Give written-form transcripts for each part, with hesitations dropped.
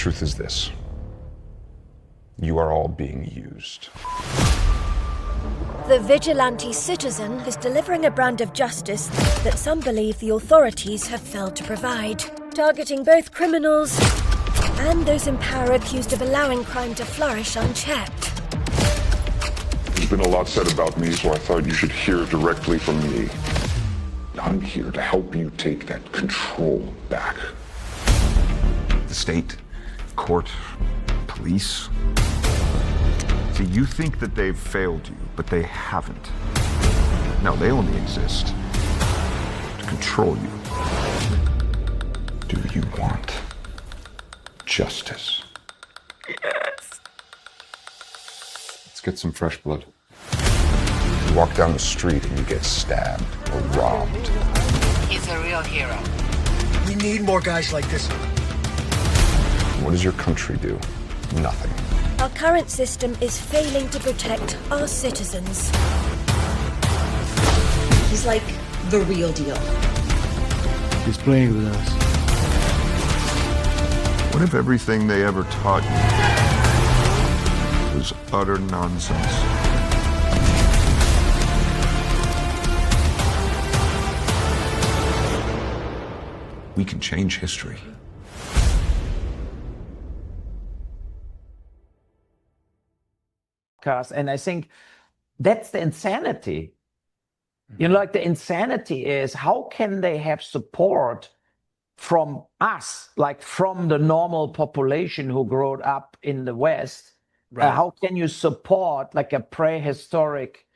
truth is this: you are all being used. The vigilante citizen is delivering a brand of justice that some believe the authorities have failed to provide, targeting both criminals and those in power accused of allowing crime to flourish unchecked. There's been a lot said about me, so I thought you should hear directly from me. I'm here to help you take that control back. The state, court, police. See, you think that they've failed you, but they haven't. No, they only exist to control you. Do you want justice? Yes. Let's get some fresh blood. You walk down the street and you get stabbed or robbed. He's a real hero. We need more guys like this. What does your country do? Nothing. Our current system is failing to protect our citizens. He's like the real deal. He's playing with us. What if everything they ever taught you was utter nonsense? We can change history. And I think that's the insanity. You know, like the insanity is, how can they have support from us, like from the normal population who grew up in the West? Right. How can you support like a prehistoric,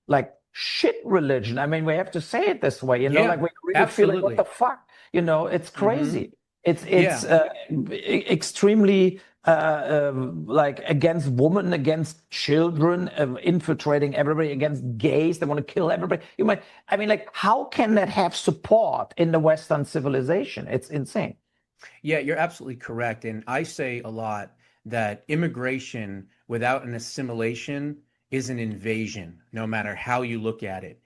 like shit religion? I mean, we have to say it this way, you know, Yeah, like we really feel like, what absolutely. the fuck? You know, it's crazy. It's Yeah. extremely like against women, against children, infiltrating everybody, against gays. They want to kill everybody. I mean, like, how can that have support in the Western civilization? It's insane. Yeah, you're absolutely correct. And I say a lot that immigration without an assimilation is an invasion, no matter how you look at it.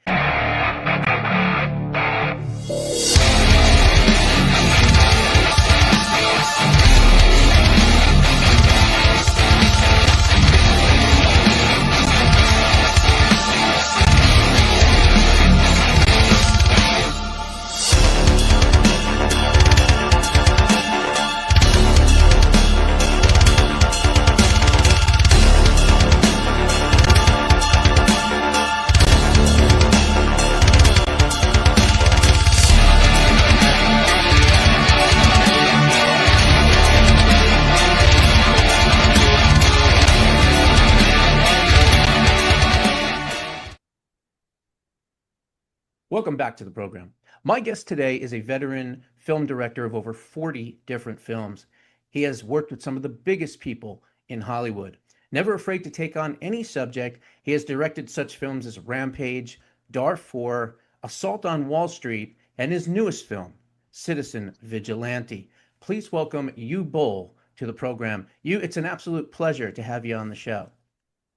Welcome back to the program. My guest today is a veteran film director of over 40 different films. He has worked with some of the biggest people in Hollywood. Never afraid to take on any subject, he has directed such films as Rampage, Darfur, Assault on Wall Street, and his newest film, Citizen Vigilante. Please welcome Uwe Boll to the program. It's an absolute pleasure to have you on the show.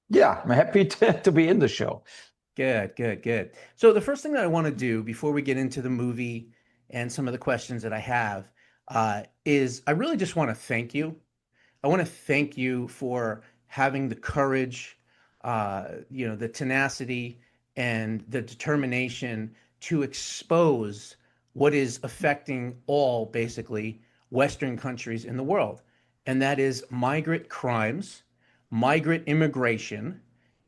Yeah, I'm happy to be in the show. Good, good, good. So the first thing that I want to do before we get into the movie and some of the questions that I have is I really just want to thank you. I want to thank you for having the courage, the tenacity and the determination to expose what is affecting all, basically, Western countries in the world. And that is migrant crimes, migrant immigration,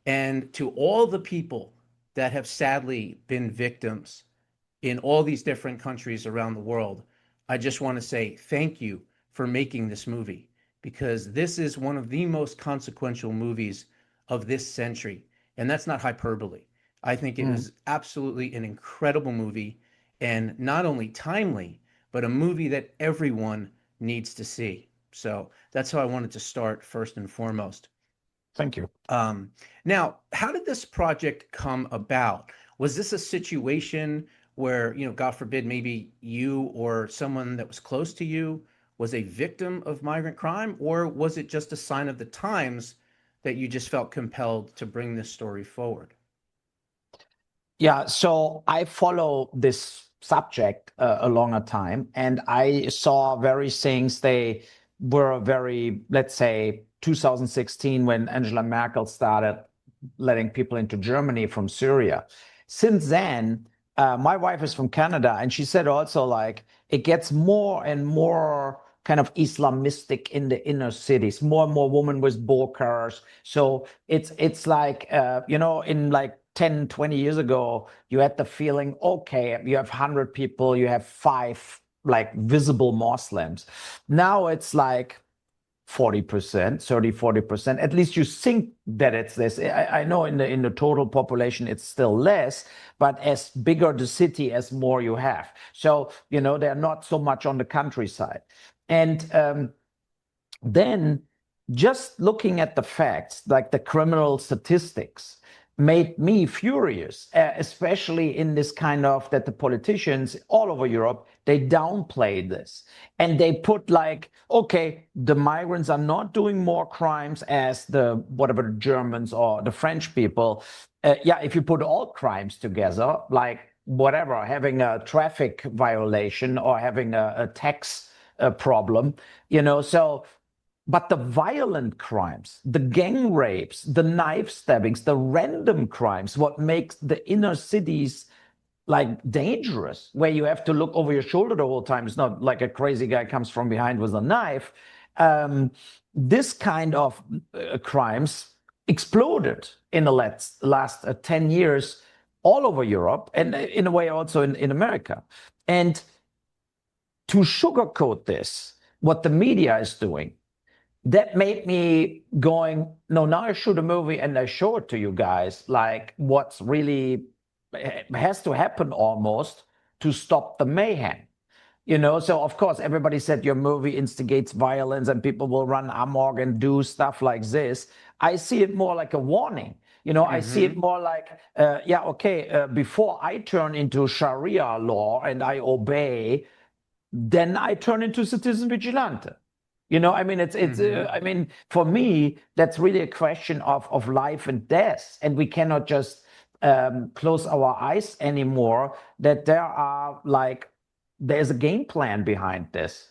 and to all the people that have sadly been victims in all these different countries around the world, I just want to say thank you for making this movie, because this is one of the most consequential movies of this century. And that's not hyperbole. I think it is absolutely an incredible movie, and not only timely, but a movie that everyone needs to see. So that's how I wanted to start first and foremost. Thank you. Now, how did this project come about? Was this a situation where, God forbid, maybe you or someone that was close to you was a victim of migrant crime, or was it just a sign of the times that you just felt compelled to bring this story forward? Yeah, so I follow this subject a longer time, and I saw various things they were very, let's say, 2016 when Angela Merkel started letting people into Germany from Syria. Since then, my wife is from Canada, and she said also like it gets more and more kind of Islamistic in the inner cities. More and more women with burqas. So it's like in like 10, 20 years ago, you had the feeling, okay, you have 100 people, you have 5 like visible Muslims. Now it's like 40%, 30, 40%. At least you think that it's this. I know in the total population it's still less, but as bigger the city, as more you have. So, they're not so much on the countryside. And then just looking at the facts, like the criminal statistics, made me furious, especially in this kind of that the politicians all over Europe, they downplay this. And they put like, okay, the migrants are not doing more crimes as the Germans or the French people. If you put all crimes together, like whatever, having a traffic violation or having a tax problem, but the violent crimes, the gang rapes, the knife stabbings, the random crimes, what makes the inner cities like dangerous, where you have to look over your shoulder the whole time. It's not like a crazy guy comes from behind with a knife. This kind of crimes exploded in the last 10 years all over Europe, and in a way also in America. And to sugarcoat this, what the media is doing, that made me going, no, now I shoot a movie and I show it to you guys, like what's really has to happen almost to stop the mayhem. So of course, everybody said your movie instigates violence and people will run amok and do stuff like this. I see it more like a warning. I see it more like, before I turn into Sharia law and I obey, then I turn into citizen vigilante. For me, that's really a question of life and death. And we cannot just close our eyes anymore that there's a game plan behind this.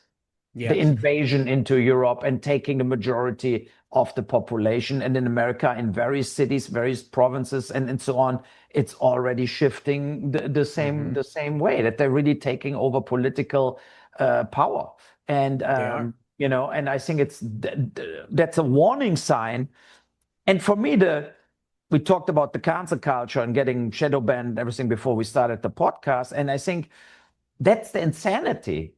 Yes. The invasion into Europe and taking the majority of the population. And in America, in various cities, various provinces, and so on, it's already shifting the same way, that they're really taking over political power. And and I think that's a warning sign. And for me, we talked about the cancel culture and getting shadow banned and everything before we started the podcast. And I think that's the insanity.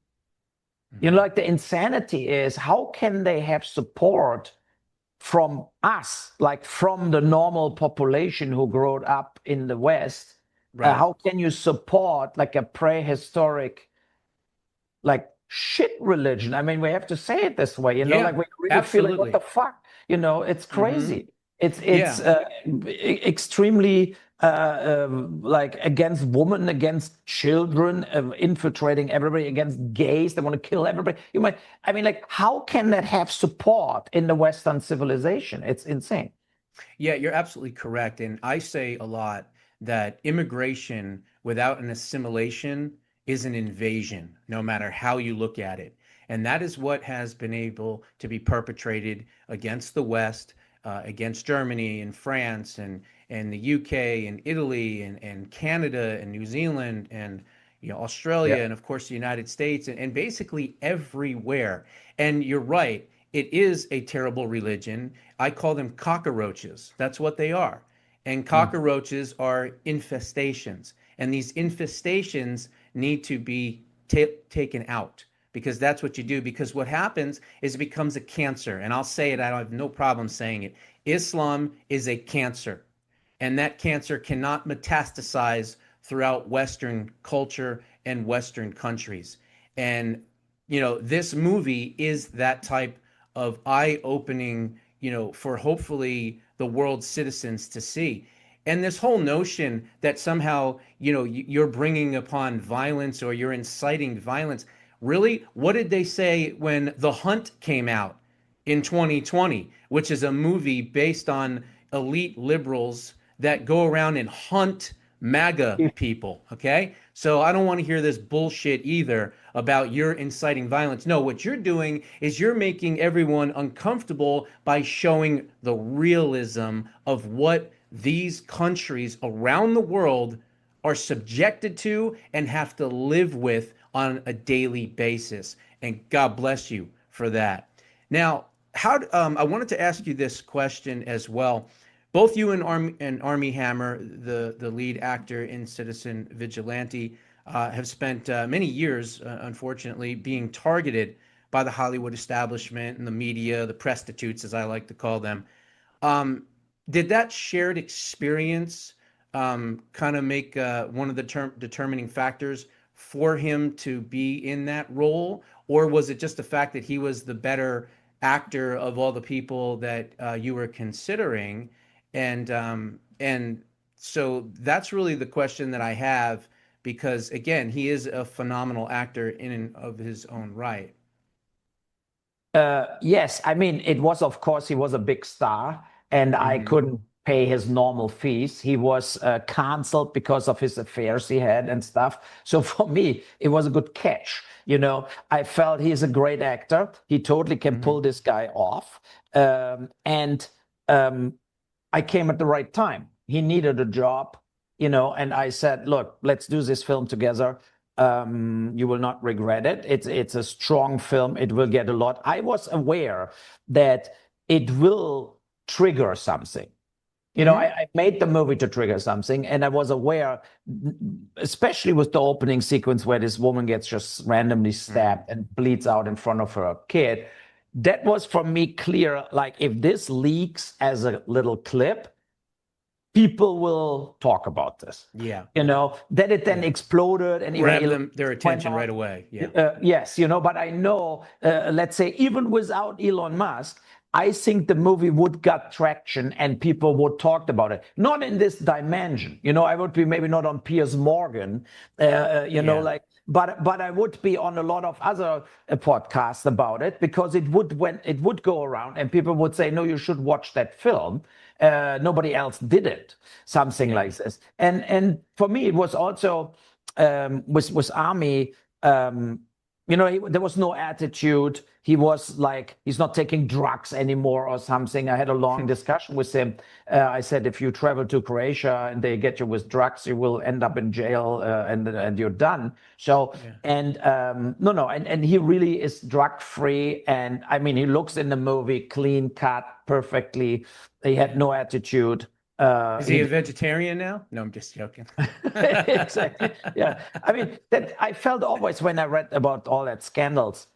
Like the insanity is, how can they have support from us, like from the normal population who grew up in the West? Right. How can you support like a prehistoric, like shit religion? I mean, we have to say it this way, like we really feel like, what the fuck? It's crazy. It's extremely like against women, against children, infiltrating everybody, against gays. They want to kill everybody. How can that have support in the Western civilization? It's insane. Yeah, you're absolutely correct. And I say a lot that immigration without an assimilation is an invasion, no matter how you look at it. And that is what has been able to be perpetrated against the West, against Germany and France and the UK and Italy and Canada and New Zealand and Australia and of course the United States and basically everywhere. And you're right, it is a terrible religion. I call them cockroaches. That's what they are. And cockroaches are infestations. And these infestations need to be taken out, because that's what you do. Because what happens is it becomes a cancer. And I'll say it, I don't have no problem saying it. Islam is a cancer. And that cancer cannot metastasize throughout Western culture and Western countries. And, this movie is that type of eye-opening, for hopefully the world's citizens to see. And this whole notion that somehow, you're bringing upon violence or you're inciting violence. Really, what did they say when The Hunt came out in 2020, which is a movie based on elite liberals that go around and hunt MAGA people, okay? So I don't want to hear this bullshit either about you're inciting violence. No, what you're doing is you're making everyone uncomfortable by showing the realism of what these countries around the world are subjected to and have to live with on a daily basis. And God bless you for that. Now, I wanted to ask you this question as well. Both you and Armie Hammer, the lead actor in Citizen Vigilante, have spent many years, unfortunately, being targeted by the Hollywood establishment and the media, the prostitutes, as I like to call them. Did that shared experience kind of make one of the determining factors for him to be in that role, or was it just the fact that he was the better actor of all the people that you were considering? And so that's really the question that I have, because again, he is a phenomenal actor in and of his own right. Yes, I mean, it was, of course, he was a big star, and I couldn't pay his normal fees. He was canceled because of his affairs he had and stuff. So for me, it was a good catch. You know, I felt he's a great actor. He totally can pull this guy off. And I came at the right time. He needed a job, you know, and I said, look, let's do this film together. You will not regret it. It's a strong film. It will get a lot. I was aware that it will trigger something. You know, I made the movie to trigger something, and I was aware, especially with the opening sequence where this woman gets just randomly stabbed and bleeds out in front of her kid. That was for me clear, like if this leaks as a little clip, people will talk about this. Yeah. You know, then it then exploded and grab them their attention right away. Yeah. Yes, you know, but I know, let's say, even without Elon Musk, I think the movie would get traction and people would talk about it. Not in this dimension. You know, I would be maybe not on Piers Morgan, like, but I would be on a lot of other podcasts about it, because it would go around and people would say, no, you should watch that film. Nobody else did it, something like this. And for me, it was also with Armie, you know, there was no attitude. He was like, he's not taking drugs anymore or something. I had a long discussion with him. I said, if you travel to Croatia and they get you with drugs, you will end up in jail and you're done. So, and he really is drug free. And I mean, he looks in the movie clean cut, perfectly. He had no attitude. Is he a vegetarian now? No, I'm just joking. Exactly. Yeah. I mean, that I felt always when I read about all that scandals,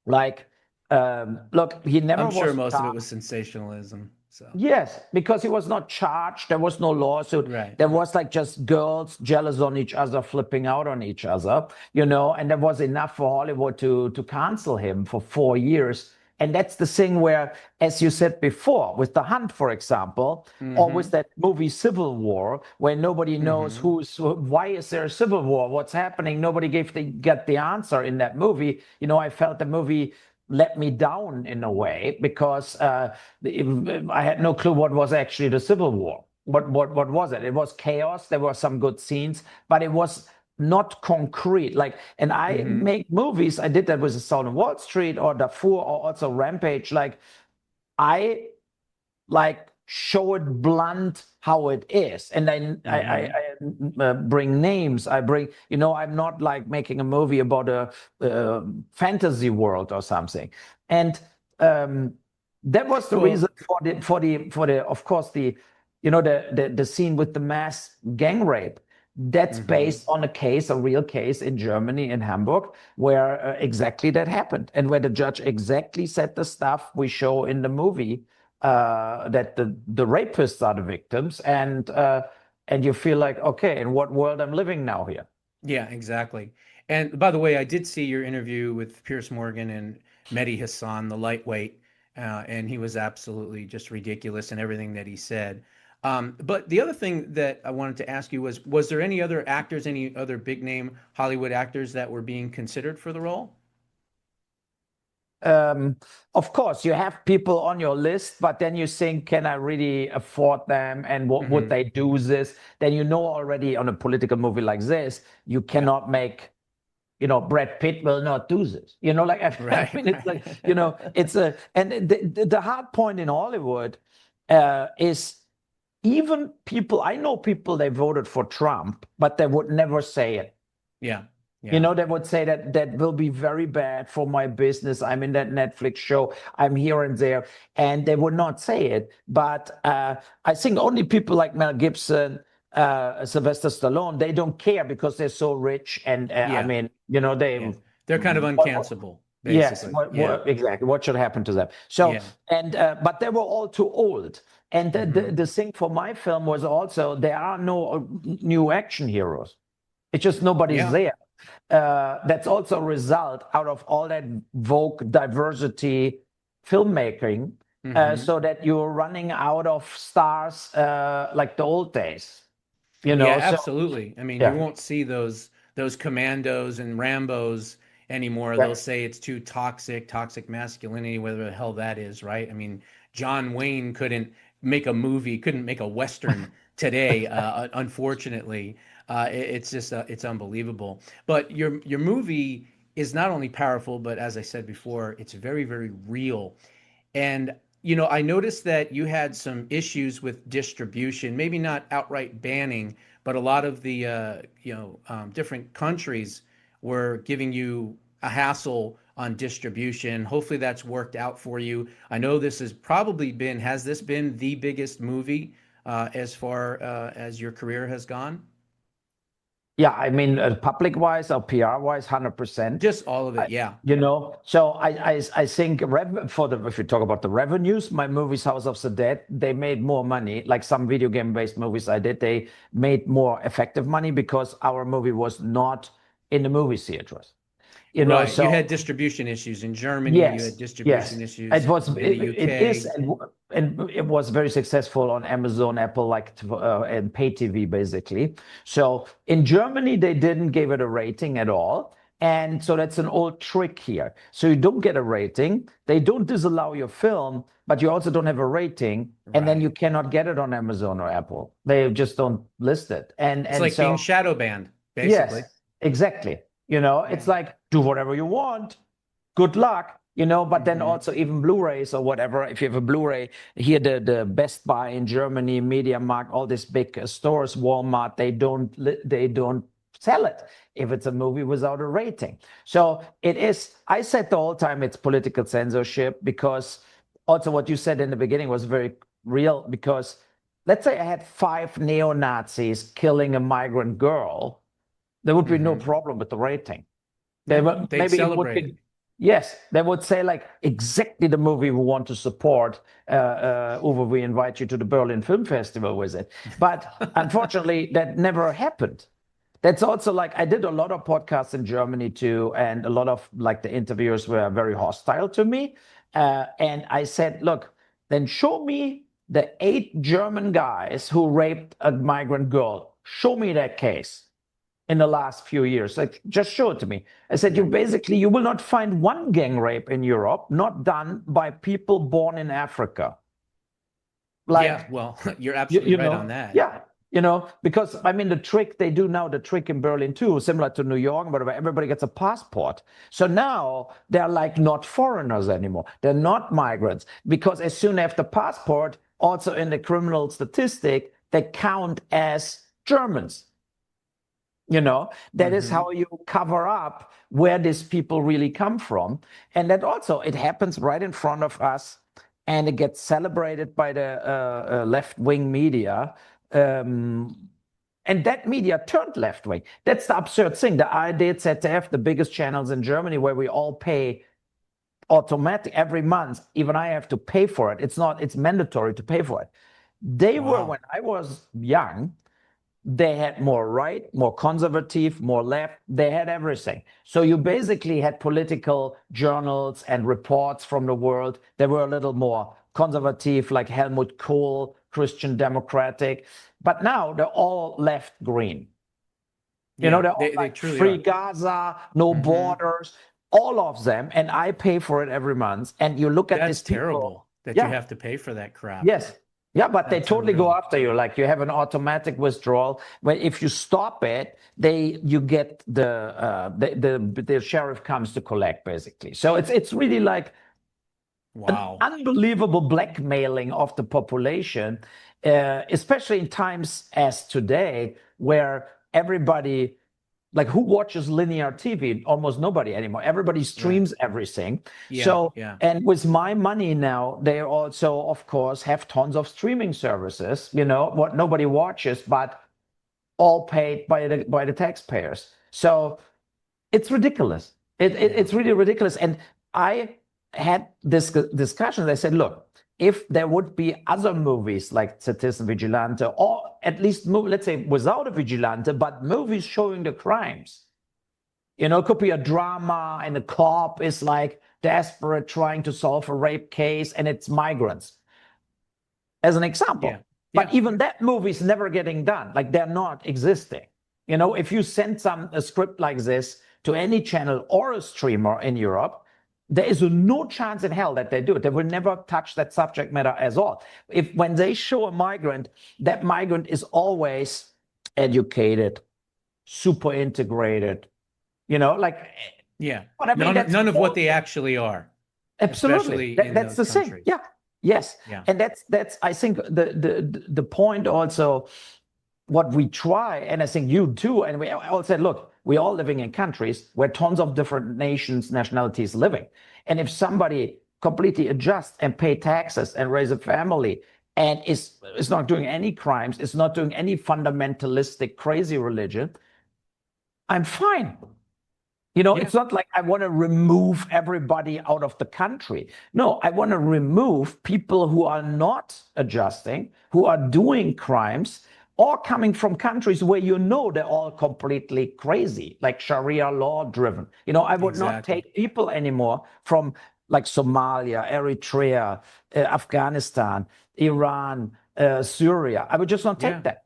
like, look, he never I'm was sure most charged. of it was sensationalism. So Yes, because he was not charged. There was no lawsuit. Right. There was like just girls jealous on each other, flipping out on each other, you know, and there was enough for Hollywood to cancel him for 4 years. And that's the thing where, as you said before, with The Hunt, for example, or with that movie Civil War, where nobody knows why is there a civil war? What's happening? Nobody got the answer in that movie. You know, I felt the movie let me down in a way, because I had no clue what was actually the Civil War. What was it? It was chaos. There were some good scenes, but it was not concrete. Like, and I make movies. I did that with The Sound of Wall Street or Darfur or also Rampage. Like, I like show it blunt how it is, and then I bring names. I bring, you know, I'm not like making a movie about a fantasy world or something. And that was the reason for the of course the, you know, the scene with the mass gang rape. That's based on a real case in Germany, in Hamburg, where exactly that happened, and where the judge exactly said the stuff we show in the movie, that the rapists are the victims, and you feel like, okay, in what world I'm living now here? Yeah, exactly. And by the way, I did see your interview with Piers Morgan and Mehdi Hassan, the lightweight, and he was absolutely just ridiculous in everything that he said. But the other thing that I wanted to ask you was there any other actors, any other big name Hollywood actors that were being considered for the role? Of course, you have people on your list, but then you think, can I really afford them? And what would they do this? Then you know already on a political movie like this, you cannot make, Brad Pitt will not do this. I mean, it's like, it's and the hard point in Hollywood is even people, I know people, they voted for Trump, but they would never say it. Yeah. They would say that will be very bad for my business. I'm in that Netflix show. I'm here and there. And they would not say it. But I think only people like Mel Gibson, Sylvester Stallone, they don't care because they're so rich. And I mean, they're kind of uncancelable. Yes, Basically. exactly. What should happen to them? So, but they were all too old. And the thing for my film was also there are no new action heroes. It's just nobody's there. That's also a result out of all that Vogue diversity filmmaking, so that you're running out of stars like the old days. Yeah, absolutely. I mean, you won't see those commandos and Rambos anymore. Right. They'll say it's too toxic masculinity, whatever the hell that is, right? I mean, John Wayne couldn't make a Western today, unfortunately. It's just it's unbelievable. But your movie is not only powerful, but as I said before, it's very, very real. And I noticed that you had some issues with distribution, maybe not outright banning, but a lot of the different countries were giving you a hassle on distribution. Hopefully that's worked out for you. I know this has this been the biggest movie as far as your career has gone? Yeah, I mean, public-wise or PR-wise, 100%. Just all of it, yeah. So I think if you talk about the revenues, my movies, House of the Dead, they made more money. Like some video game-based movies I did, they made more effective money because our movie was not in the movie theaters. You had distribution issues in Germany. Yes, you had distribution issues it was, in the UK. It is, and it was very successful on Amazon, Apple, and pay TV, basically. So in Germany, they didn't give it a rating at all. And so that's an old trick here. So you don't get a rating. They don't disallow your film, but you also don't have a rating. And then you cannot get it on Amazon or Apple. They just don't list it. It's like being shadow banned, basically. Yes, exactly. It's like, do whatever you want. Good luck. But then also even Blu-rays or whatever, if you have a Blu-ray, here the Best Buy in Germany, MediaMarkt, all these big stores, Walmart, they don't sell it if it's a movie without a rating. So it is, I said the whole time it's political censorship, because also what you said in the beginning was very real, because let's say I had 5 neo-Nazis killing a migrant girl, there would be no problem with the rating. They'd celebrate. Yes, they would say like exactly the movie we want to support. Uwe, we invite you to the Berlin Film Festival with it. But unfortunately, that never happened. That's also like, I did a lot of podcasts in Germany too, and a lot of like the interviewers were very hostile to me. And I said, look, then show me the 8 German guys who raped a migrant girl. Show me that case in the last few years. Like, just show it to me. I said, you will not find one gang rape in Europe not done by people born in Africa. Like, well, you're absolutely right on that. Yeah. Because I mean, the trick in Berlin too, similar to New York, whatever, everybody gets a passport. So now they're like not foreigners anymore. They're not migrants, because as soon as the passport, also in the criminal statistic, they count as Germans. That is how you cover up where these people really come from. And that also, it happens right in front of us, and it gets celebrated by the left-wing media. And that media turned left-wing. That's the absurd thing. The ARD, ZDF, the biggest channels in Germany, where we all pay automatic every month. Even I have to pay for it. It's mandatory to pay for it. They were, when I was young, they had more right, more conservative, more left. They had everything. So you basically had political journals and reports from the world. They were a little more conservative, like Helmut Kohl, Christian Democratic. But now they're all left green. They're all like free Gaza, no borders. all of them, and I pay for it every month. And you look at That's these people, terrible that yeah. you have to pay for that crap. Yes. Yeah, but they That's totally go unreal. after you. Like you have an automatic withdrawal. When if you stop it, you get the sheriff comes to collect basically. So it's really like Wow. an unbelievable blackmailing of the population, especially in times as today, where everybody, like, who watches linear TV? Almost nobody anymore. Everybody streams everything. Yeah, So, yeah. and with my money now, they also, of course, have tons of streaming services, what nobody watches, but all paid by the taxpayers. So it's ridiculous. It's really ridiculous. And I had this discussion. I said, look, if there would be other movies like Citizen Vigilante, or at least, let's say, without a vigilante, but movies showing the crimes, it could be a drama and the cop is like desperate trying to solve a rape case and it's migrants, as an example. Yeah. But even that movie is never getting done. Like, they're not existing. If you send a script like this to any channel or a streamer in Europe, there is no chance in hell that they do it. They will never touch that subject matter at all. When they show a migrant, that migrant is always educated, super integrated, Yeah. But I mean, none of what they actually are. Absolutely. That's the thing. Yeah. Yes. Yeah. And that's I think the point also, what we try, and I think you too, and we all said, look, we're all living in countries where tons of different nationalities living. And if somebody completely adjusts and pay taxes and raise a family and is not doing any crimes, is not doing any fundamentalistic crazy religion, I'm fine. It's not like I want to remove everybody out of the country. No, I want to remove people who are not adjusting, who are doing crimes, or coming from countries where they're all completely crazy, like Sharia law driven. I would not take people anymore from like Somalia, Eritrea, Afghanistan, Iran, Syria. I would just not take that.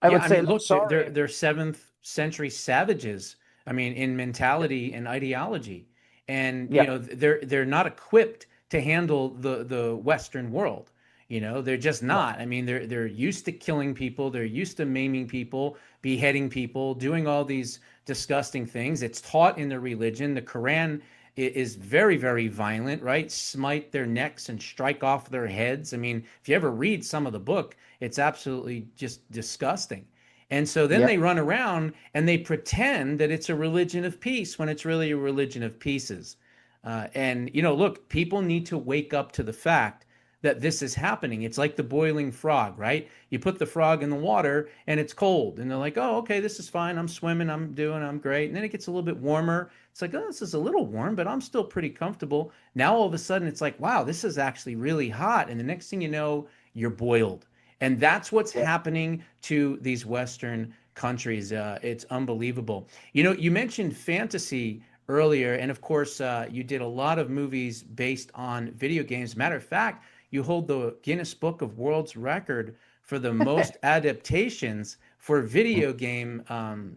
I would say, look, sorry. they're 7th century savages. I mean, in mentality and ideology, and they're not equipped to handle the Western world. They're just not. I mean, they're used to killing people. They're used to maiming people, beheading people, doing all these disgusting things. It's taught in their religion. The Quran is very, very violent, right? Smite their necks and strike off their heads. I mean, if you ever read some of the book, it's absolutely just disgusting. And so then they run around and they pretend that it's a religion of peace when it's really a religion of pieces. And look, people need to wake up to the fact that this is happening. It's like the boiling frog, right? You put the frog in the water and it's cold. And they're like, oh, okay, this is fine. I'm swimming, I'm great. And then it gets a little bit warmer. It's like, oh, this is a little warm, but I'm still pretty comfortable. Now all of a sudden it's like, wow, this is actually really hot. And the next thing you know, you're boiled. And that's what's happening to these Western countries. It's unbelievable. You mentioned fantasy earlier. And of course, you did a lot of movies based on video games. Matter of fact, you hold the Guinness Book of World's Record for the most adaptations for video game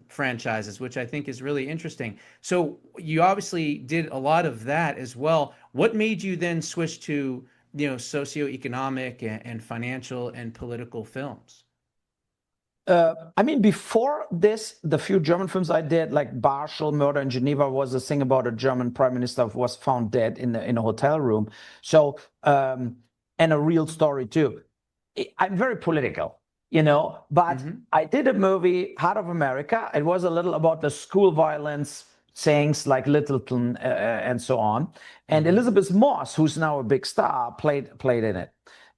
franchises, which I think is really interesting. So you obviously did a lot of that as well. What made you then switch to, socioeconomic and financial and political films? I mean, before this, the few German films I did, like Barschel, Murder in Geneva, was a thing about a German prime minister who was found dead in a hotel room. So, and a real story too. I'm very political, but I did a movie, Heart of America. It was a little about the school violence things like Littleton and so on. And Elizabeth Moss, who's now a big star, played in it.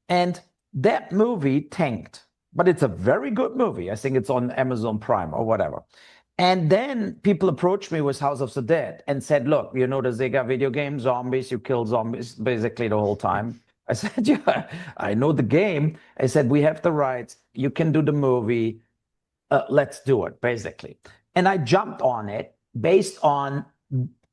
And that movie tanked. But it's a very good movie. I think it's on Amazon Prime or whatever. And then people approached me with House of the Dead and said, look, the Sega video game, zombies, you kill zombies basically the whole time. I said, yeah, I know the game. I said, we have the rights. You can do the movie. Let's do it, basically. And I jumped on it based on,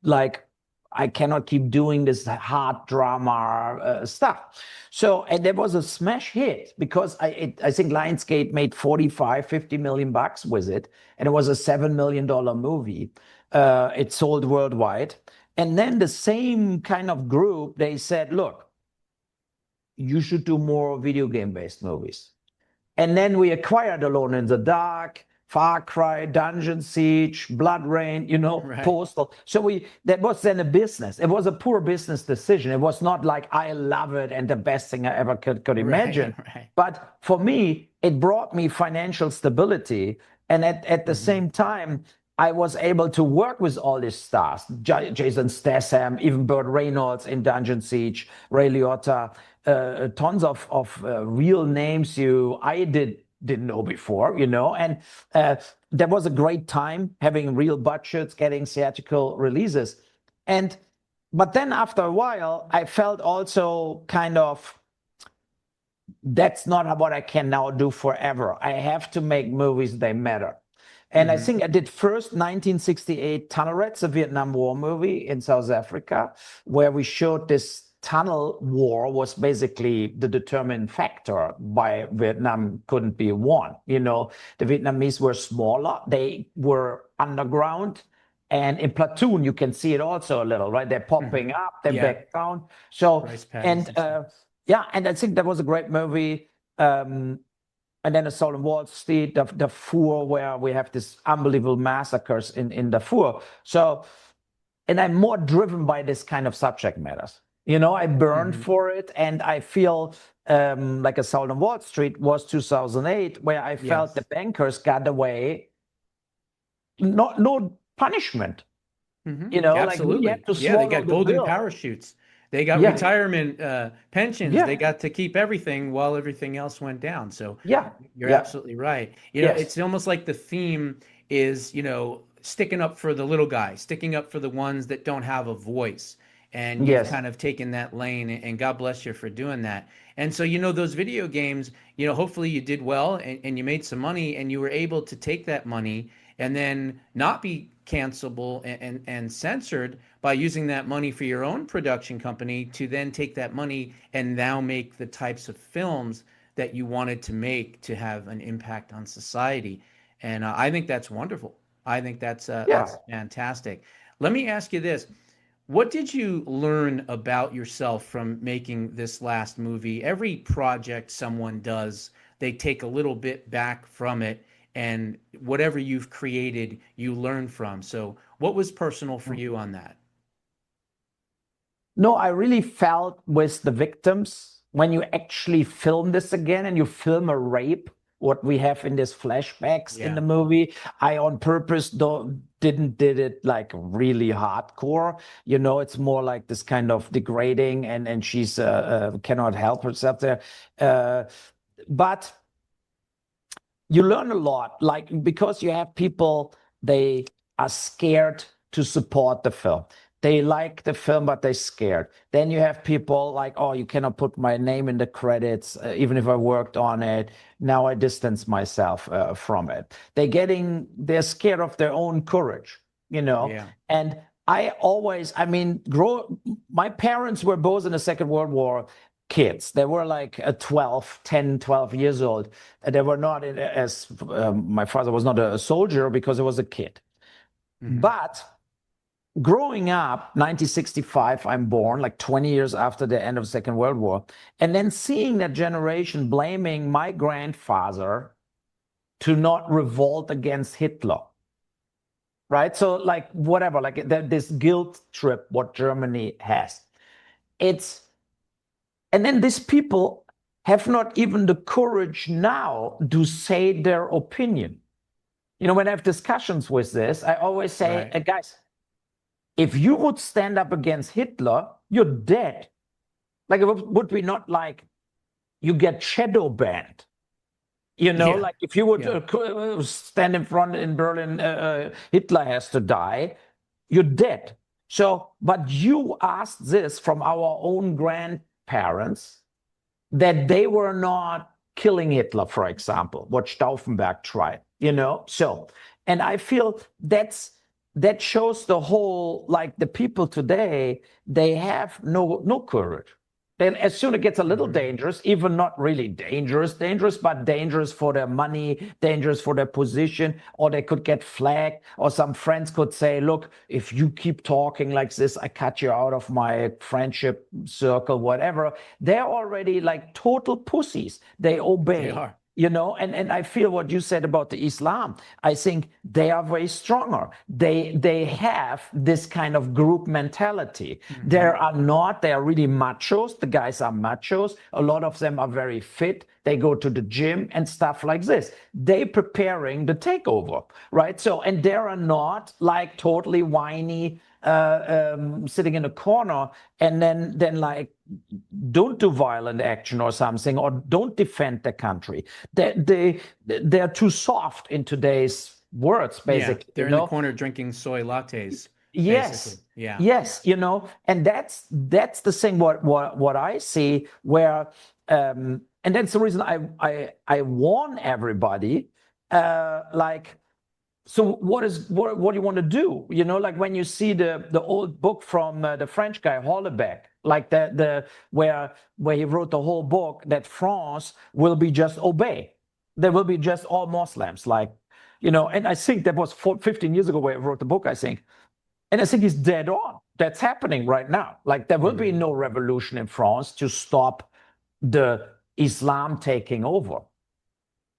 like, I cannot keep doing this hard drama stuff. So, and there was a smash hit because I think Lionsgate made 50 million bucks with it. And it was a $7 million movie. It sold worldwide. And then the same kind of group, they said, look, you should do more video game-based movies. And then we acquired Alone in the Dark, Far Cry, Dungeon Siege, Blood Rain, Postal. So that was then a business. It was a poor business decision. It was not like I love it and the best thing I ever could imagine. Right. But for me, it brought me financial stability. And at the same time, I was able to work with all these stars, Jason Statham, even Burt Reynolds in Dungeon Siege, Ray Liotta, tons of real names I didn't know before, and that was a great time having real budgets, getting theatrical releases. But then after a while, I felt also kind of, that's not what I can now do forever. I have to make movies, they matter. And I think I did first 1968 Tunnel Rats, a Vietnam War movie in South Africa, where we showed this tunnel war was basically the determining factor why Vietnam couldn't be won. The Vietnamese were smaller, they were underground, and in Platoon you can see it also a little, right? They're popping up, they're back down. So and I think that was a great movie. And then Assault on Wallstreet, Darfur, where we have this unbelievable massacres in Darfur. So, and I'm more driven by this kind of subject matters. I burned for it, and I feel like Assault on Wallstreet was 2008, where I felt the bankers got away, no punishment. Absolutely. Like we they got golden parachutes. They got retirement pensions. They got to keep everything while everything else went down. So you're absolutely right. It's almost like the theme is, sticking up for the little guy, sticking up for the ones that don't have a voice. And you've kind of taken that lane, and God bless you for doing that. And so, those video games, hopefully you did well and you made some money, and you were able to take that money and then not be cancelable and censored by using that money for your own production company to then take that money and now make the types of films that you wanted to make to have an impact on society. And I think that's wonderful. I think that's fantastic. Let me ask you this. What did you learn about yourself from making this last movie? Every project someone does, they take a little bit back from it, and whatever you've created, you learn from. So what was personal for you on that? No, I really felt with the victims, when you actually film this again and you film a rape, what we have in these flashbacks in the movie, I on purpose did it like really hardcore. It's more like this kind of degrading, and she's cannot help herself there. But you learn a lot, because you have people, they are scared to support the film. They like the film, but they're scared. Then you have people like, oh, you cannot put my name in the credits, even if I worked on it. Now I distance myself from it. They're scared of their own courage, And my parents were both in the Second World War kids. They were like 12 years old. They were not my father was not a soldier because he was a kid. But growing up, 1965, I'm born, like 20 years after the end of the Second World War, and then seeing that generation blaming my grandfather to not revolt against Hitler, right? So like whatever, like this guilt trip, what Germany has. And then these people have not even the courage now to say their opinion. When I have discussions with this, I always say, guys, if you would stand up against Hitler, you're dead. Like, it would be not like you get shadow banned. Like if you would stand in front in Berlin, Hitler has to die, you're dead. So, but you asked this from our own grandparents, that they were not killing Hitler, for example, what Stauffenberg tried, So, and I feel that shows the whole, like the people today, they have no courage. Then as soon as it gets a little dangerous, even not really dangerous, but dangerous for their money, dangerous for their position, or they could get flagged, or some friends could say, look, if you keep talking like this, I cut you out of my friendship circle, whatever. They're already like total pussies. They obey. They are. And I feel what you said about the Islam. I think they are way stronger. They have this kind of group mentality. They are really machos. The guys are machos. A lot of them are very fit. They go to the gym and stuff like this. They preparing the takeover, right? So, and they are not like totally whiny, sitting in a corner and then like don't do violent action or something, or don't defend the country. They're too soft in today's words, basically. Yeah, they're in the corner drinking soy lattes. Yes. Basically. Yeah. Yes. And that's the thing. What I see where, and that's the reason I warn everybody, so what do you want to do? Like when you see the old book from the French guy Hollebeck, like where he wrote the whole book that France will be just obey. There will be just all Muslims, and I think that was 15 years ago where he wrote the book, I think. And I think he's dead on. That's happening right now. Like there will be no revolution in France to stop the Islam taking over.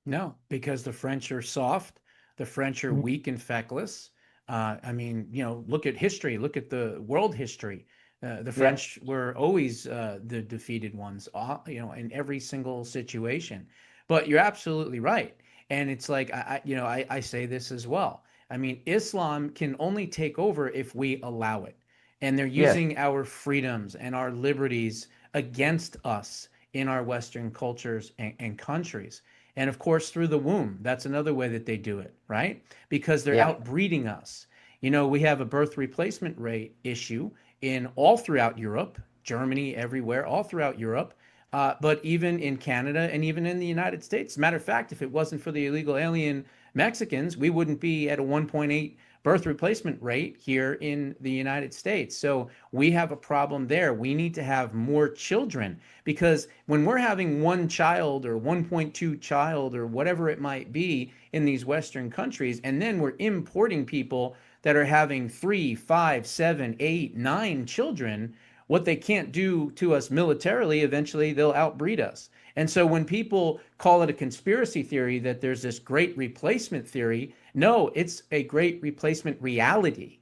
No, because the French are soft. The French are weak and feckless. Look at history. Look at the world history. The French were always the defeated ones, in every single situation. But you're absolutely right. And it's like, I say this as well. I mean, Islam can only take over if we allow it. And they're using our freedoms and our liberties against us in our Western cultures and countries. And of course, through the womb, that's another way that they do it, right? Because they're outbreeding us. We have a birth replacement rate issue in all throughout Europe, Germany, everywhere, all throughout Europe, but even in Canada and even in the United States. As a matter of fact, if it wasn't for the illegal alien Mexicans, we wouldn't be at a 1.8 birth replacement rate here in the United States. So we have a problem there. We need to have more children, because when we're having one child or 1.2 child or whatever it might be in these Western countries, and then we're importing people that are having 3, 5, 7, 8, 9 children, what they can't do to us militarily, eventually they'll outbreed us. And so when people call it a conspiracy theory that there's this great replacement theory, no, it's a great replacement reality.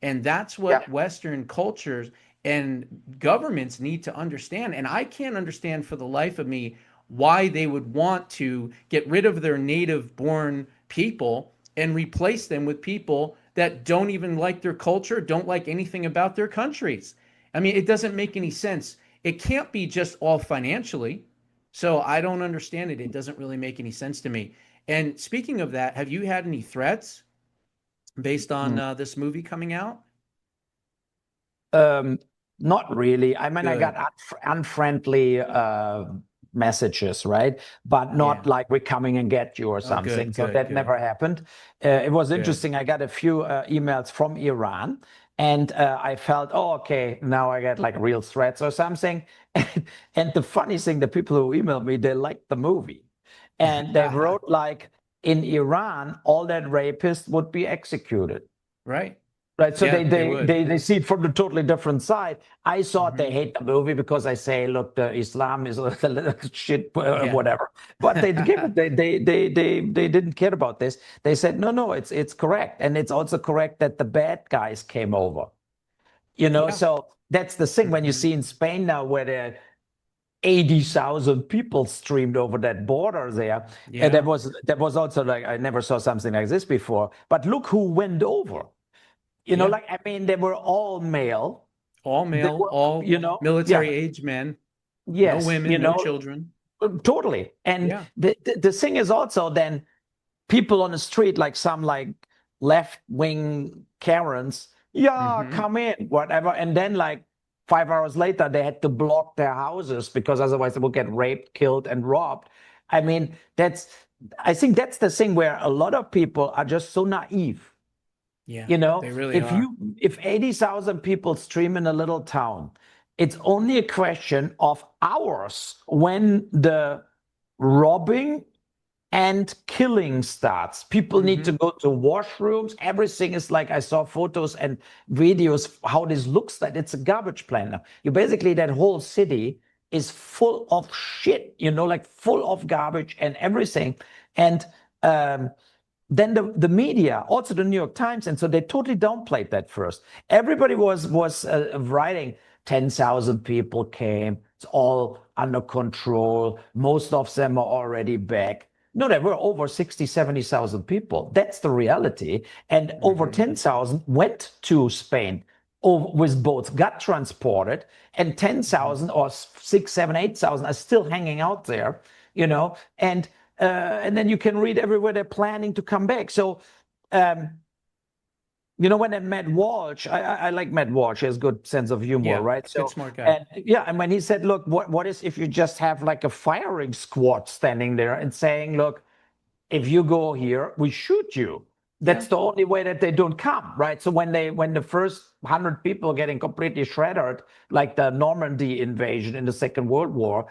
And that's what Western cultures and governments need to understand. And I can't understand for the life of me why they would want to get rid of their native-born people and replace them with people that don't even like their culture, don't like anything about their countries. I mean, it doesn't make any sense. It can't be just all financially. So I don't understand it. It doesn't really make any sense to me. And speaking of that, have you had any threats based on this movie coming out? Not really. I mean, I got unfriendly messages, right? But not like we're coming and get you or something. So that never happened. It was interesting. I got a few emails from Iran. And I felt, okay, now I get like real threats or something. And the funny thing, the people who emailed me, they liked the movie. And they wrote like, in Iran, all that rapists would be executed. Right. Right. So they see it from the totally different side. I thought they hate the movie because I say, look, the Islam is a little shit, whatever. But they didn't care about this. They said, no, it's correct, and it's also correct that the bad guys came over. So that's the thing when you see in Spain now where there are 80,000 people streamed over that border there. And that was also like, I never saw something like this before. But look who went over. They were all male. All military age men. Yes. No women, no children. Totally. And the thing is also then people on the street, like some like left-wing Karens, come in, whatever. And then like 5 hours later, they had to block their houses because otherwise they would get raped, killed, and robbed. I mean, I think that's the thing where a lot of people are just so naive. Yeah, they really are. If 80,000 people stream in a little town It's only a question of hours when the robbing and killing starts. People need to go to washrooms. Everything is like, I saw photos and videos how this looks like. It's a garbage plan now. You basically, that whole city is full of shit, like full of garbage and everything. And then the media, also the New York Times, and so they totally downplayed that first. Everybody was writing 10,000 people came. It's all under control. Most of them are already back. No, there were over 60, 70,000 people. That's the reality. And over 10,000 went to Spain with boats, got transported, and 10,000 or 6, 7, 8,000 are still hanging out there, and then you can read everywhere they're planning to come back. So, when I met Walsh, I like Matt Walsh. He has good sense of humor, right? So, good smart guy. And when he said, look, what is if you just have like a firing squad standing there and saying, look, if you go here, we shoot you. That's the only way that they don't come, right? So when the first 100 people are getting completely shredded, like the Normandy invasion in the Second World War,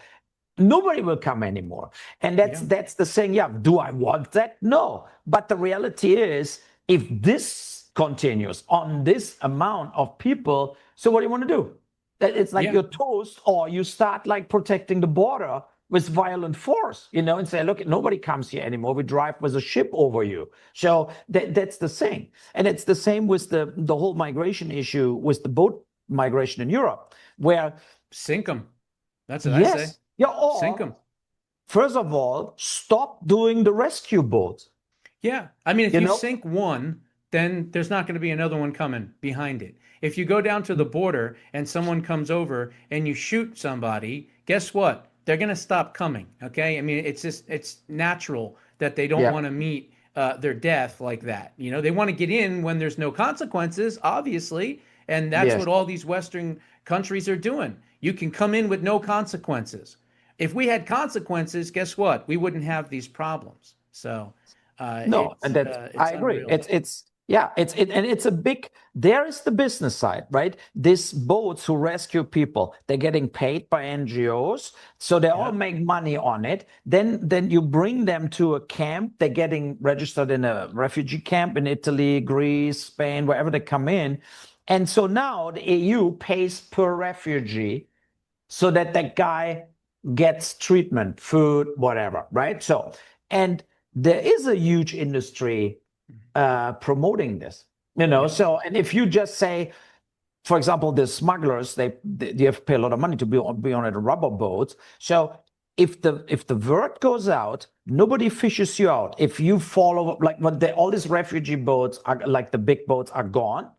nobody will come anymore. And that's the saying, do I want that? No. But the reality is, if this continues on this amount of people, so what do you want to do? It's like you're toast, or you start like protecting the border with violent force, and say, look, nobody comes here anymore. We drive with a ship over you. So that's the thing. And it's the same with the whole migration issue with the boat migration in Europe, where sink them. That's what I say. Yeah, or sink them. First of all, stop doing the rescue boats. Yeah. I mean, if you sink one, then there's not going to be another one coming behind it. If you go down to the border and someone comes over and you shoot somebody, guess what? They're going to stop coming. Okay. I mean, it's natural that they don't want to meet their death like that. They want to get in when there's no consequences, obviously. And that's what all these Western countries are doing. You can come in with no consequences. If we had consequences, guess what? We wouldn't have these problems. So, no, and that I agree. Unreal. It's a big, there is the business side, right? These boats who rescue people, they're getting paid by NGOs, so they all make money on it. Then you bring them to a camp, they're getting registered in a refugee camp in Italy, Greece, Spain, wherever they come in. And so now the EU pays per refugee so that that guy gets treatment, food, whatever, right? So, and there is a huge industry promoting this, so, and if you just say, for example, the smugglers, they have to pay a lot of money to be on a rubber boat. So if the word goes out, nobody fishes you out. If you follow, like when all these refugee boats are, like the big boats are gone,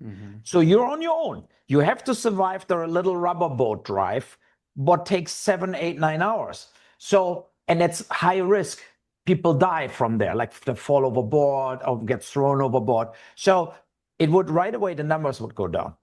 so you're on your own. You have to survive the little rubber boat drive, but takes 7, 8, 9 hours. So, and it's high risk. People die from there, like they fall overboard or get thrown overboard. So it would right away, the numbers would go down.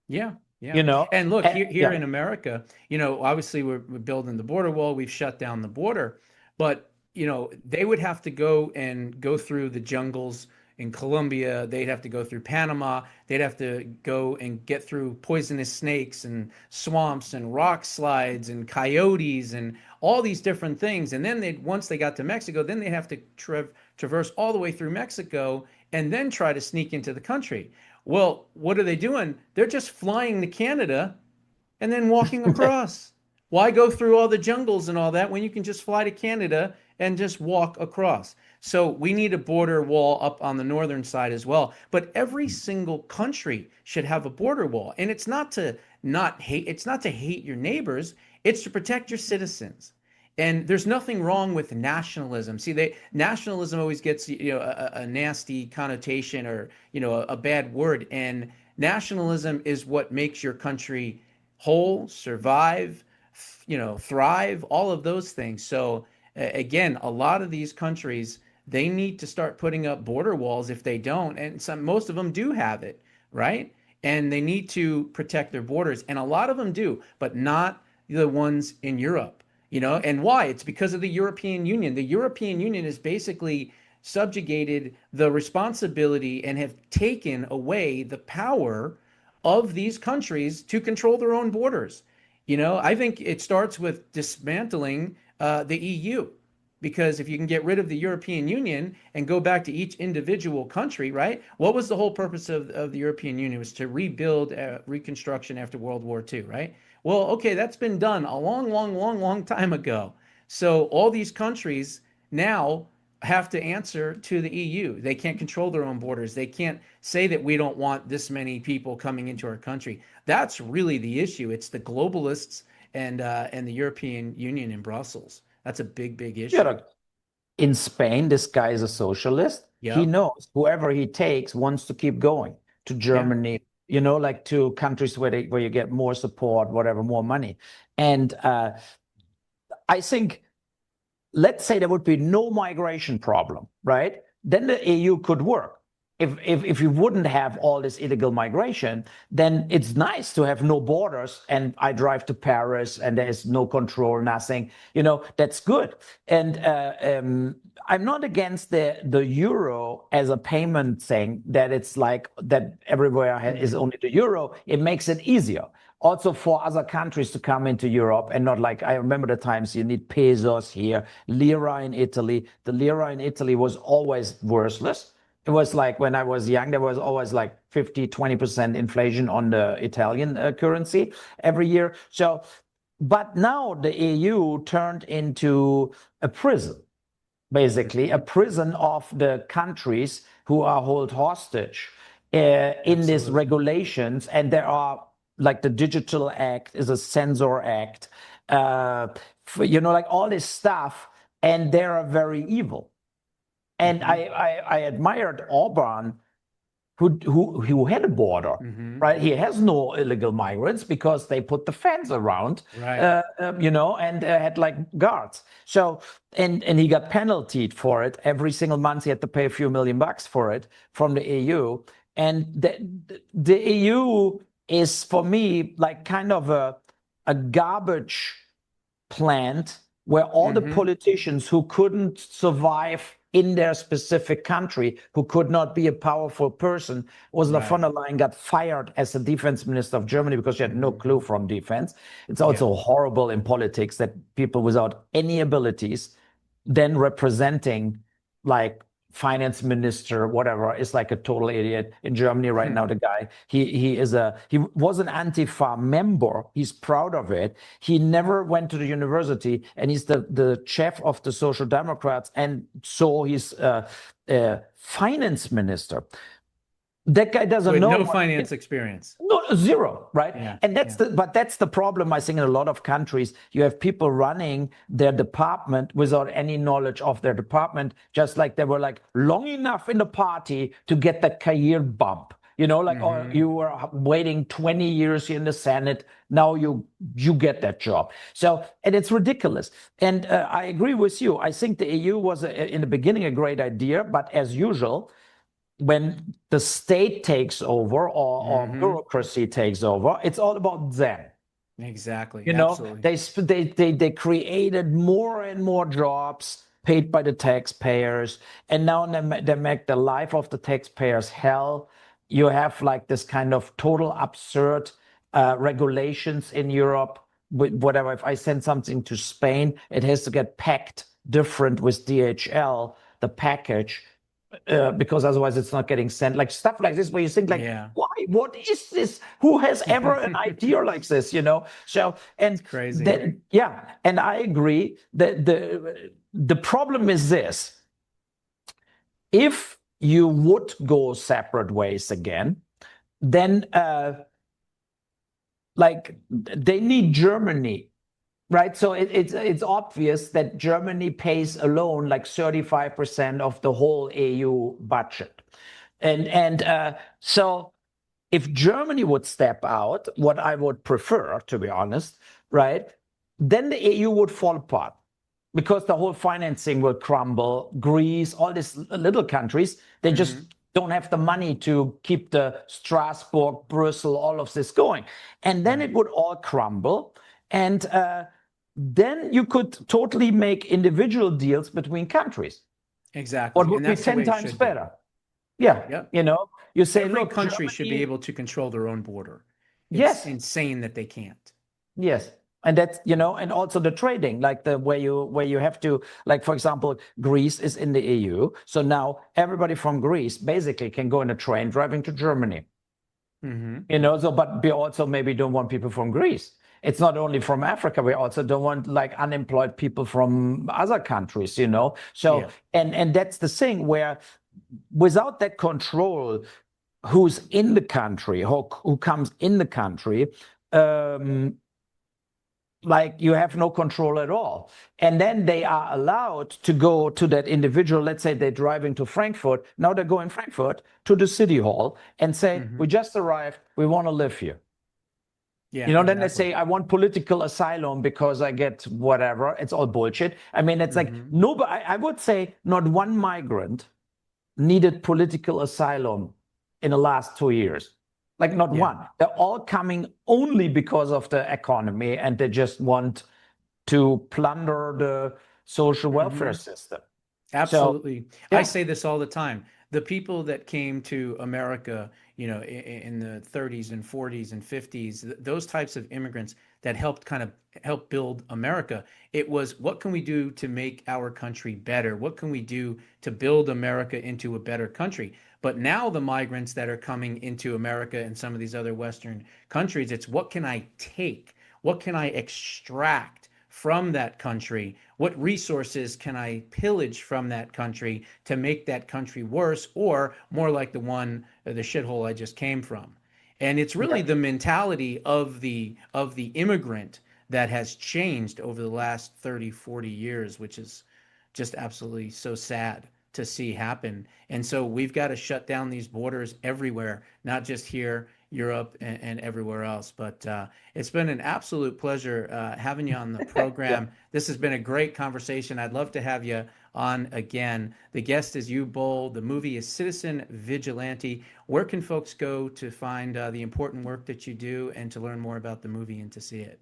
Yeah. And look, here in America, obviously we're building the border wall. We've shut down the border, but they would have to go through the jungles in Colombia. They'd have to go through Panama. They'd have to go and get through poisonous snakes and swamps and rock slides and coyotes and all these different things. And then once they got to Mexico, then they have to traverse all the way through Mexico and then try to sneak into the country. Well, what are they doing? They're just flying to Canada and then walking across. Why go through all the jungles and all that when you can just fly to Canada and just walk across? So we need a border wall up on the northern side as well. But every single country should have a border wall. And it's not to hate your neighbors. It's to protect your citizens. And there's nothing wrong with nationalism. See, nationalism always gets a nasty connotation or a bad word. And nationalism is what makes your country whole, survive, thrive, all of those things. So again, a lot of these countries, they need to start putting up border walls if they don't. And most of them do have it, right? And they need to protect their borders. And a lot of them do, but not the ones in Europe. And why? It's because of the European Union. The European Union has basically subjugated the responsibility and have taken away the power of these countries to control their own borders. I think it starts with dismantling the EU, because if you can get rid of the European Union and go back to each individual country, right? What was the whole purpose of the European Union? It was to rebuild reconstruction after World War II, right? Well, okay, that's been done a long, long, long, long time ago. So all these countries now have to answer to the EU. They can't control their own borders. They can't say that we don't want this many people coming into our country. That's really the issue. It's the globalists and the European Union in Brussels. That's a big, big issue. Yeah, in Spain, this guy is a socialist. Yeah. He knows whoever he takes wants to keep going to Germany, like to countries where you get more support, whatever, more money. And I think, let's say there would be no migration problem, right? Then the EU could work. If you wouldn't have all this illegal migration, then it's nice to have no borders and I drive to Paris and there's no control, nothing. That's good. And I'm not against the euro as a payment thing, that it's like that everywhere is only the euro. It makes it easier. Also for other countries to come into Europe, and not like, I remember the times you need pesos here, lira in Italy. The lira in Italy was always worthless. It was like when I was young, there was always like 50-20% inflation on the Italian currency every year. So, but now the EU turned into a prison, basically a prison of the countries who are held hostage in these regulations. And there are, like, the Digital Act is a censor act, like all this stuff, and they are very evil. And I admired Orban, who had a border, right? He has no illegal migrants because they put the fence around, right. And had like guards. So, and he got penaltied for it. Every single month he had to pay a few $1 million for it from the EU. And the EU is, for me, like kind of a garbage plant where all the politicians who couldn't survive in their specific country, who could not be a powerful person. Ursula von der Leyen got fired as the defense minister of Germany because she had no clue from defense. It's also horrible in politics that people without any abilities then representing, like, finance minister, whatever, is like a total idiot in Germany right now. The guy, he was an Antifa member. He's proud of it. He never went to the university, and he's the chief of the Social Democrats, and so he's finance minister. That guy doesn't know. No finance experience. No, zero, right? Yeah, and that's the problem, I think, in a lot of countries. You have people running their department without any knowledge of their department, just like they were like long enough in the party to get that career bump. Or you were waiting 20 years in the Senate. Now you get that job. So, and it's ridiculous. And I agree with you. I think the EU was in the beginning a great idea, but as usual, when the state takes over or bureaucracy takes over, it's all about them. Exactly. Absolutely. They created more and more jobs paid by the taxpayers, and now they make the life of the taxpayers hell. You have like this kind of total absurd regulations in Europe. Whatever, if I send something to Spain, it has to get packed different with DHL, the package. Because otherwise it's not getting sent, like stuff like this, where you think like, why? What is this? Who has ever an idea like this? So, and it's crazy. And I agree that the problem is this: if you would go separate ways again, then like they need Germany. Right, so it's obvious that Germany pays alone like 35% of the whole EU budget, and so if Germany would step out, what I would prefer, to be honest, right, then the EU would fall apart because the whole financing will crumble. Greece, all these little countries, they just don't have the money to keep the Strasbourg, Brussels, all of this going, and then it would all crumble, and then you could totally make individual deals between countries. Exactly. What would be 10 times better. Yeah. You say, every look, country Germany should be able to control their own border. It's yes. insane that they can't. Yes. And that's, and also the trading, like where you have to, like, for example, Greece is in the EU. So now everybody from Greece basically can go in a train driving to Germany. So, but we also maybe don't want people from Greece. It's not only from Africa. We also don't want like unemployed people from other countries, So, Yeah. and that's the thing where without that control, who's in the country, who comes in the country, like you have no control at all. And then they are allowed to go to that individual. Let's say they're driving to Frankfurt. Now they go in Frankfurt to the city hall and say, we just arrived. We want to live here. Yeah. Then they say, I want political asylum because I get whatever. It's all bullshit. I mean, it's like, I would say not one migrant needed political asylum in the last 2 years. Like not one. They're all coming only because of the economy, and they just want to plunder the social welfare system. Absolutely. So, yeah. I say this all the time. The people that came to America, in the 30s and 40s and 50s, those types of immigrants that helped help build America, it was, what can we do to make our country better? What can we do to build America into a better country? But now the migrants that are coming into America and some of these other Western countries, it's what can I take? What can I extract from that country? What resources can I pillage from that country to make that country worse, or more like the shithole I just came from? And it's really the mentality of the immigrant that has changed over the last 30, 40 years, which is just absolutely so sad to see happen. And so we've got to shut down these borders everywhere, not just here, Europe, and everywhere else. But it's been an absolute pleasure having you on the program. This has been a great conversation. I'd love to have you on again. The guest is Uwe Boll. The movie is Citizen Vigilante. Where can folks go to find the important work that you do and to learn more about the movie and to see it?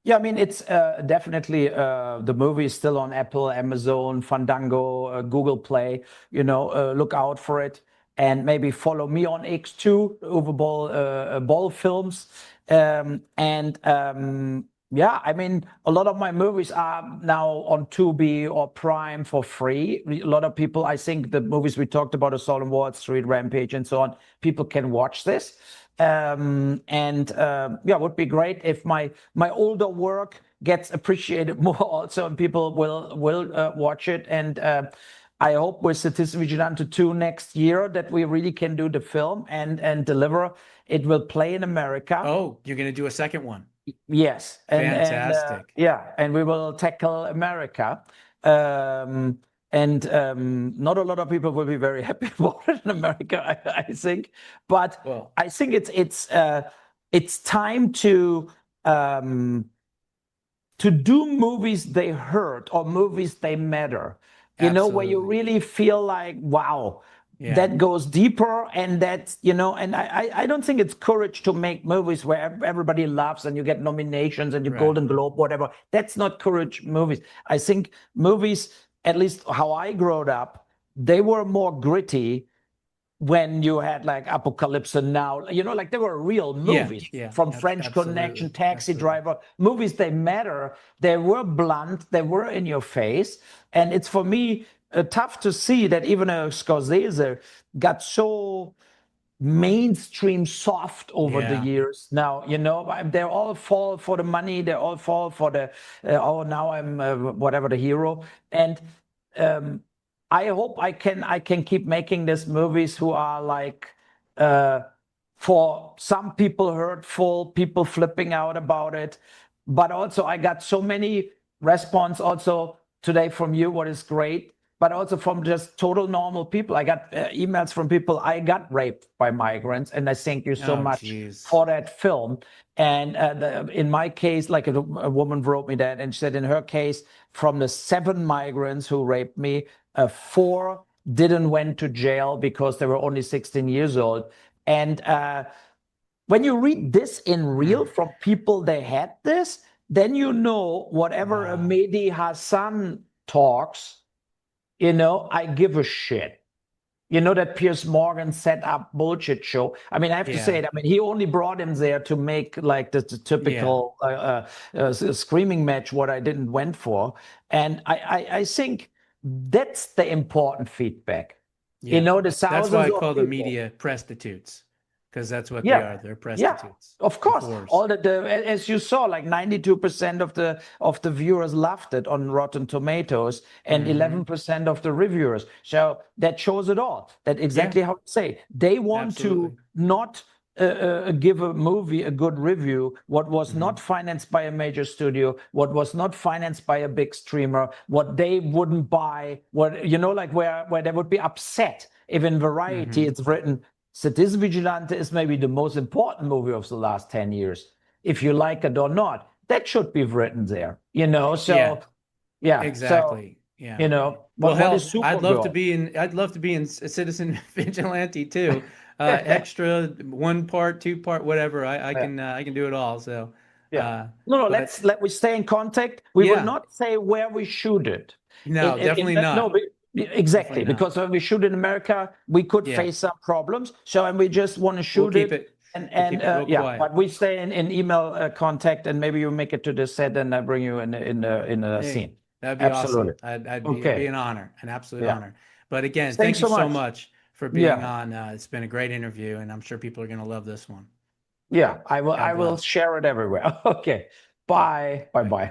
Yeah, I mean, it's definitely the movie is still on Apple, Amazon, Fandango, Google Play. Look out for it, and maybe follow me on X too, Uwe Boll Films. Yeah, I mean, a lot of my movies are now on Tubi or Prime for free. A lot of people, I think the movies we talked about, Assault on Wall Street, Rampage, and so on, people can watch this. It would be great if my older work gets appreciated more also, and people will watch it. And I hope with Citizen Vigilante 2 next year that we really can do the film and deliver. It will play in America. Oh, you're going to do a second one? Yes. Fantastic. And we will tackle America. Not a lot of people will be very happy about it in America, I think. But I think it's time to do movies they hurt or movies they matter. Where you really feel like, wow, that goes deeper, and that's, and I don't think it's courage to make movies where everybody loves and you get nominations and you Golden Globe, whatever. That's not courage movies. I think movies, at least how I grew up, they were more gritty when you had like Apocalypse Now, like they were real movies from French Connection, Taxi Driver, movies, they matter. They were blunt, they were in your face. And it's for me tough to see that even a Scorsese got so mainstream soft over the years. Now, they all fall for the money. They all fall for the, now I'm whatever, the hero. And I hope I can keep making these movies who are like, for some people hurtful, people flipping out about it. But also I got so many response also today from you, what is great, but also from just total normal people. I got emails from people, I got raped by migrants, and I thank you so much for that film. And in my case, like a woman wrote me that, and she said in her case, from the 7 migrants who raped me, 4 didn't went to jail because they were only 16 years old. And when you read this in real from people they had this, then whatever Mehdi Hassan talks, I give a shit. You know that Piers Morgan set up bullshit show. I mean, I have to say it. I mean, he only brought him there to make like the typical screaming match, what I didn't went for. And I think that's the important feedback. Yeah. You know, the thousands that's why I of call the people. media prostitutes, because that's what they are. They're prostitutes. Yeah, of course. All as you saw, like 92% of the viewers loved it on Rotten Tomatoes, and 11% of the reviewers. So that shows it all. That exactly how to say. They want to not give a movie a good review what was not financed by a major studio, what was not financed by a big streamer, what they wouldn't buy, what, you know, like where they would be upset if in Variety it's written, so this Vigilante is maybe the most important movie of the last 10 years. If you like it or not, that should be written there, you know? So, exactly. So, you know, well, hell, I'd love to be in Citizen Vigilante too. Extra, 1 part, 2 part, whatever. I can do it all. So let we stay in contact. We will not say where we shoot it. No, definitely not. No, exactly, because when we shoot in America, we could face some problems. So, and we just want to shoot it. But we stay in email contact, and maybe you make it to the set, and I bring you in a scene. That'd be awesome. It'd be an honor, an absolute honor. But again, thank you so much for being on. It's been a great interview, and I'm sure people are going to love this one. Yeah, I will share it everywhere. Okay. Bye. Bye.